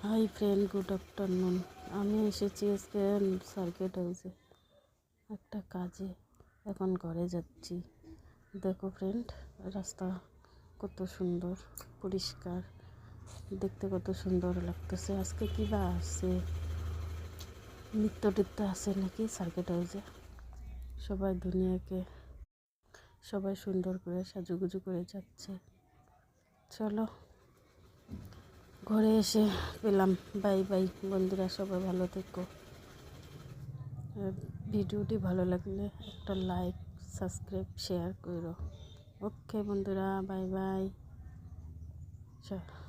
Hi friend, good afternoon. আমি এসেছি আজকে সার্কিট হাউসে একটা কাজে। এখন ঘরে যাচ্ছি। দেখো ফ্রেন্ড, রাস্তা কত সুন্দর, পরিষ্কার, দেখতে কত সুন্দর লাগতেছে। আজকে কি বা আসছে, নৃত্য টিত্য আছে নাকি সার্কিট হাউসে। সবাই সুন্দর করে সাজুগুজু করে যাচ্ছে। চলো, ঘরে এসে পেলাম। বাই বাই বন্ধুরা, সবাই ভালো থেকো। ভিডিওটি ভালো লাগলে একটা লাইক, সাবস্ক্রাইব, শেয়ার করো। ওকে বন্ধুরা, বাই বাই। চলো।